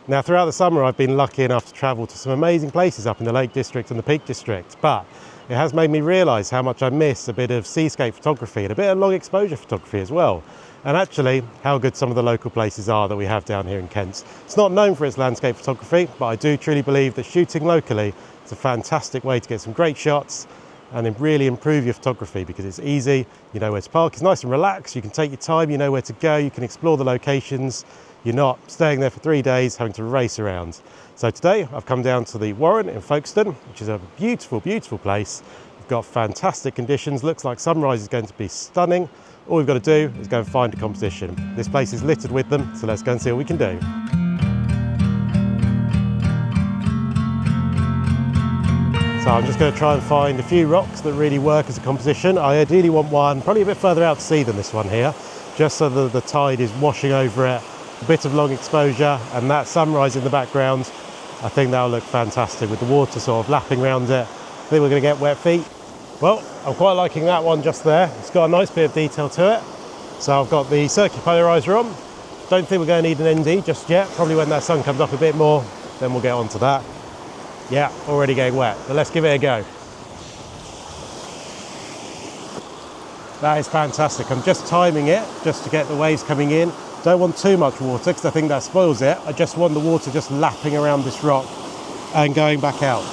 Now, throughout the summer, I've been lucky enough to travel to some amazing places up in the Lake District and the Peak District, but it has made me realise how much I miss a bit of seascape photography and a bit of long exposure photography as well. And actually, how good some of the local places are that we have down here in Kent. It's not known for its landscape photography, but I do truly believe that shooting locally is a fantastic way to get some great shots and really improve your photography because it's easy, you know where to park, it's nice and relaxed, you can take your time, you know where to go, you can explore the locations, you're not staying there for 3 days having to race around. So today I've come down to the Warren in Folkestone, which is a beautiful, beautiful place. We've got fantastic conditions, looks like sunrise is going to be stunning. All we've got to do is go and find a composition. This place is littered with them, so let's go and see what we can do. So I'm just going to try and find a few rocks that really work as a composition. I ideally want one probably a bit further out to sea than this one here, just so that the tide is washing over it, a bit of long exposure, and that sunrise in the background. I think that'll look fantastic with the water sort of lapping around it. I think we're going to get wet feet. Well, I'm quite liking that one just there. It's got a nice bit of detail to it. So I've got the circular polarizer on. Don't think we're going to need an ND just yet. Probably when that sun comes up a bit more, then we'll get onto that. Yeah, already getting wet, but let's give it a go. That is fantastic. I'm just timing it just to get the waves coming in. Don't want too much water because I think that spoils it. I just want the water just lapping around this rock and going back out.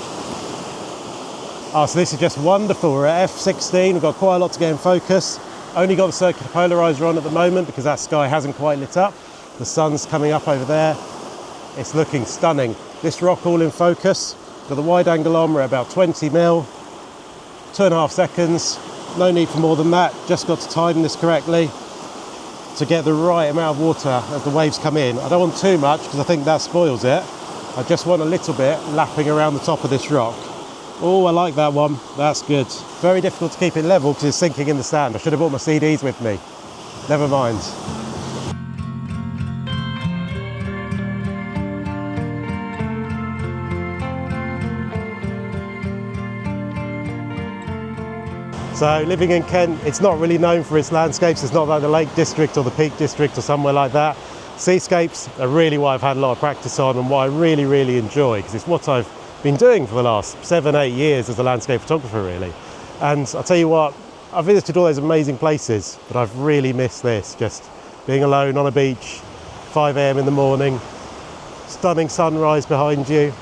Oh, so this is just wonderful. We're at f16, we've got quite a lot to get in focus. Only got the circular polarizer on at the moment because that sky hasn't quite lit up. The sun's coming up over there. It's looking stunning. This rock all in focus. Got the wide angle on, we're at about 20 mil, 2.5 seconds. No need for more than that. Just got to time this correctly to get the right amount of water as the waves come in. I don't want too much because I think that spoils it. I just want a little bit lapping around the top of this rock. Oh, I like that one. That's good. Very difficult to keep it level because it's sinking in the sand. I should have brought my CDs with me. Never mind. So living in Kent, it's not really known for its landscapes. It's not like the Lake District or the Peak District or somewhere like that. Seascapes are really what I've had a lot of practice on and what I really, really enjoy because it's what I've been doing for the last 7-8 years as a landscape photographer really. And I'll tell you what, I've visited all those amazing places, but I've really missed this, just being alone on a beach, 5 AM in the morning, stunning sunrise behind you,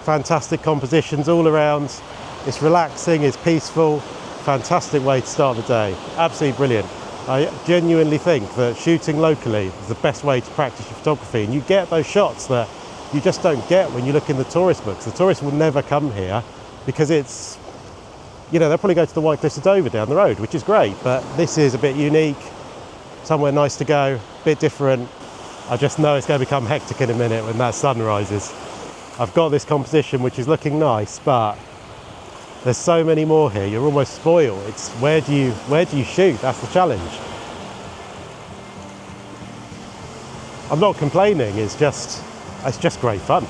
fantastic compositions all around. It's relaxing, it's peaceful. Fantastic way to start the day. Absolutely brilliant. I genuinely think that shooting locally is the best way to practice your photography, and you get those shots that you just don't get when you look in the tourist books. The tourists will never come here because it's, you know, they'll probably go to the White Cliffs of Dover down the road, which is great, but this is a bit unique, somewhere nice to go, a bit different. I just know it's going to become hectic in a minute when that sun rises. I've got this composition which is looking nice, but there's so many more here, you're almost spoiled. It's where do you shoot? That's the challenge. I'm not complaining, it's just great fun.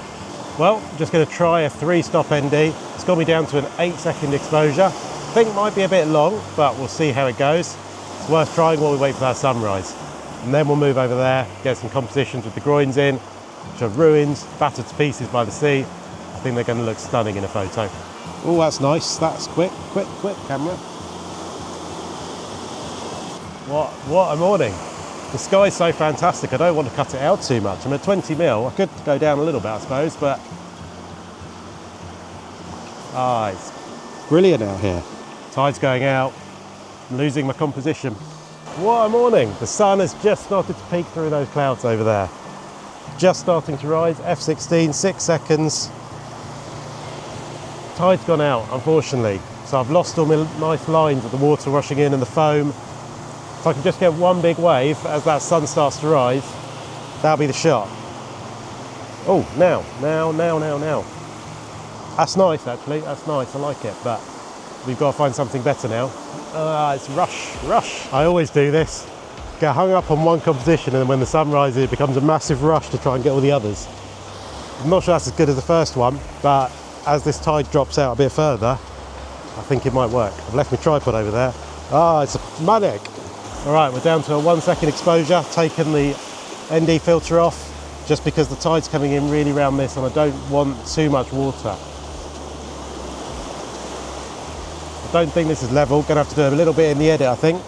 Well, I'm just going to try a 3-stop ND. It's got me down to an 8-second exposure. I think it might be a bit long, but we'll see how it goes. It's worth trying while we wait for that sunrise. And then we'll move over there, get some compositions with the groins in, which are ruined, battered to pieces by the sea. I think they're going to look stunning in a photo. Oh, that's nice. That's quick, camera. What a morning. The sky's so fantastic, I don't want to cut it out too much. I'm at 20 mil. I could go down a little bit, I suppose, but it's brilliant out here. Tide's going out. I'm losing my composition. What a morning. The sun has just started to peek through those clouds over there. Just starting to rise. F16, 6 seconds. Tide's gone out, unfortunately, so I've lost all my nice lines of the water rushing in and the foam. If I can just get one big wave as that sun starts to rise, that'll be the shot. Oh, now. That's nice, actually, that's nice, I like it, but we've got to find something better now. It's rush. I always do this. Get hung up on one composition, and then when the sun rises, it becomes a massive rush to try and get all the others. I'm not sure that's as good as the first one, but as this tide drops out a bit further, I think it might work. I've left my tripod over there. It's manic. All right, we're down to a 1 second exposure, taken the ND filter off, just because the tide's coming in really around this and I don't want too much water. I don't think this is level, gonna have to do a little bit in the edit, I think.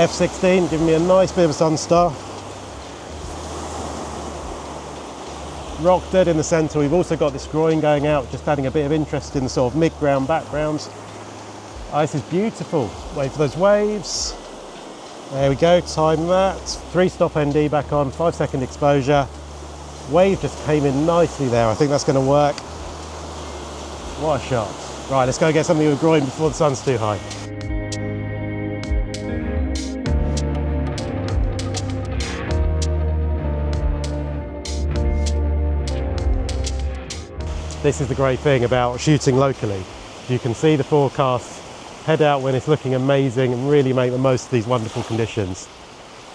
F16 giving me a nice bit of a sun star. Rock dead in the centre. We've also got this groin going out, just adding a bit of interest in the sort of mid-ground backgrounds. Oh, this is beautiful. Wait for those waves. There we go, time that. 3-stop ND back on, 5-second exposure. Wave just came in nicely there. I think that's going to work. What a shot. Right, let's go get something with groin before the sun's too high. This is the great thing about shooting locally. You can see the forecast, head out when it's looking amazing and really make the most of these wonderful conditions.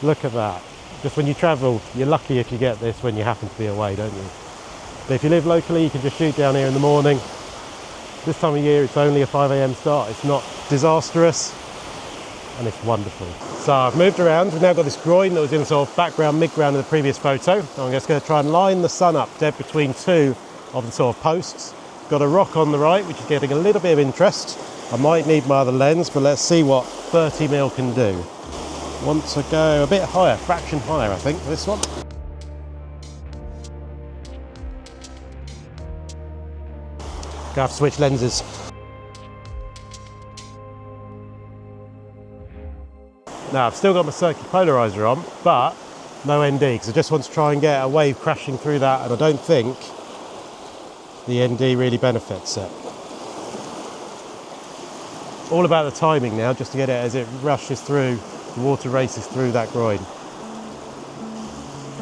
Look at that. Just when you travel, you're lucky if you get this when you happen to be away, don't you? But if you live locally, you can just shoot down here in the morning. This time of year, it's only a 5 AM start. It's not disastrous and it's wonderful. So I've moved around. We've now got this groin that was in the sort of background, mid-ground of the previous photo. I'm just going to try and line the sun up dead between two of the sort of posts. Got a rock on the right, which is getting a little bit of interest. I might need my other lens, but let's see what 30mm can do. Want to go a bit higher, fraction higher, I think, for this one. Gonna have to switch lenses. Now, I've still got my circular polarizer on, but no ND, because I just want to try and get a wave crashing through that, and I don't think the ND really benefits it. All about the timing now, just to get it as it rushes through, the water races through that groin.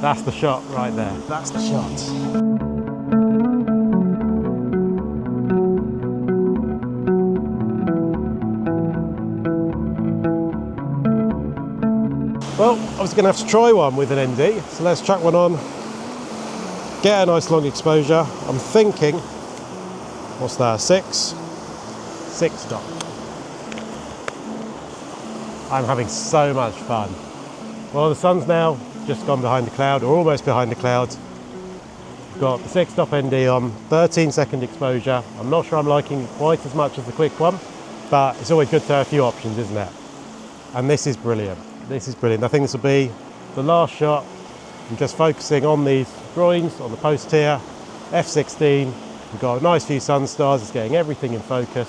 That's the shot right there. That's the shot. Well, I was going to have to try one with an ND, so let's chuck one on. Get a nice long exposure. I'm thinking, what's that, 6 stop. I'm having so much fun. Well, the sun's now just gone behind the cloud, or almost behind the cloud. We've got the 6-stop ND on, 13-second exposure. I'm not sure I'm liking it quite as much as the quick one, but it's always good to have a few options, isn't it? And this is brilliant. This is brilliant. I think this will be the last shot. I'm just focusing on these groins, on the post here. F16, we've got a nice few sun stars, it's getting everything in focus.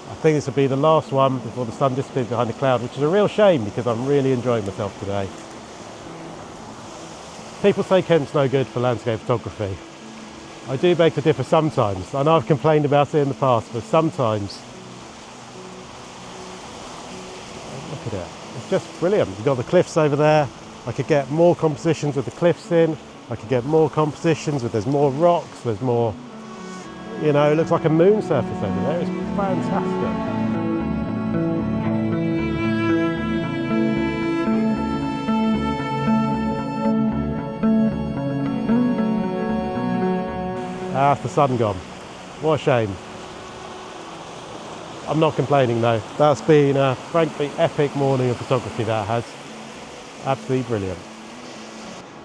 I think this will be the last one before the sun disappears behind the cloud, which is a real shame because I'm really enjoying myself today. People say Kent's no good for landscape photography. I do beg to differ sometimes. I know I've complained about it in the past, but sometimes, look at it. It's just brilliant. You've got the cliffs over there. I could get more compositions with the cliffs in. I could get more compositions with there's more rocks, there's more, you know, it looks like a moon surface over there. It's fantastic. That's the sun gone. What a shame. I'm not complaining though. That's been a frankly epic morning of photography, that has. Absolutely brilliant.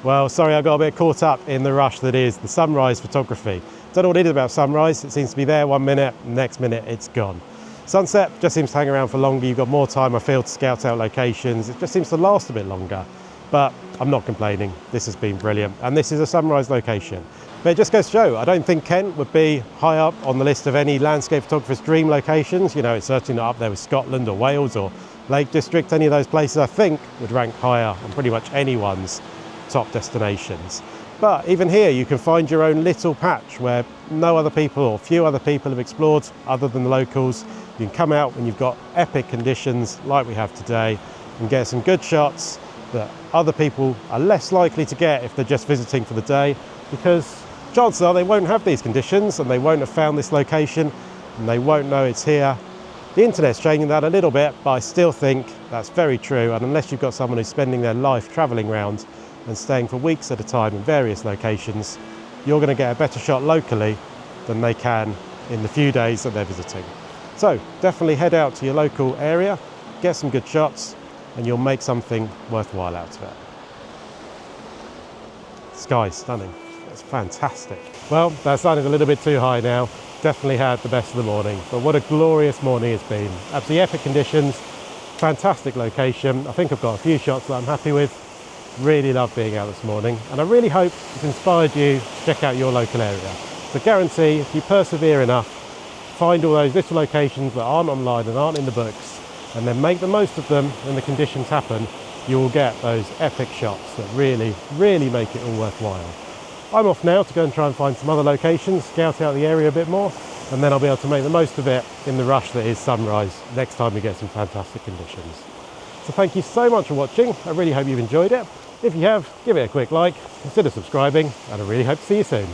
Well, sorry, I got a bit caught up in the rush that is the sunrise photography. Don't know what it is about sunrise. It seems to be there 1 minute, next minute it's gone. Sunset just seems to hang around for longer. You've got more time, I feel, to scout out locations. It just seems to last a bit longer. But I'm not complaining. This has been brilliant. And this is a sunrise location. But it just goes to show, I don't think Kent would be high up on the list of any landscape photographer's dream locations. You know, it's certainly not up there with Scotland or Wales or Lake District. Any of those places I think would rank higher on pretty much anyone's top destinations. But even here you can find your own little patch where no other people or few other people have explored other than the locals. You can come out when you've got epic conditions like we have today and get some good shots that other people are less likely to get if they're just visiting for the day, because chances are they won't have these conditions and they won't have found this location and they won't know it's here. The internet's changing that a little bit, but I still think that's very true, and unless you've got someone who's spending their life travelling around and staying for weeks at a time in various locations, you're going to get a better shot locally than they can in the few days that they're visiting. So definitely head out to your local area, get some good shots, and you'll make something worthwhile out of it. Sky's stunning. It's fantastic. Well, that sun is a little bit too high now. Definitely had the best of the morning, but what a glorious morning it's been. Absolutely epic conditions, fantastic location. I think I've got a few shots that I'm happy with. Really love being out this morning, and I really hope it's inspired you to check out your local area. So guarantee, if you persevere enough, find all those little locations that aren't online and aren't in the books, and then make the most of them when the conditions happen, you will get those epic shots that really, really make it all worthwhile. I'm off now to go and try and find some other locations, scout out the area a bit more, and then I'll be able to make the most of it in the rush that is sunrise next time we get some fantastic conditions. So thank you so much for watching. I really hope you've enjoyed it. If you have, give it a quick like, consider subscribing, and I really hope to see you soon.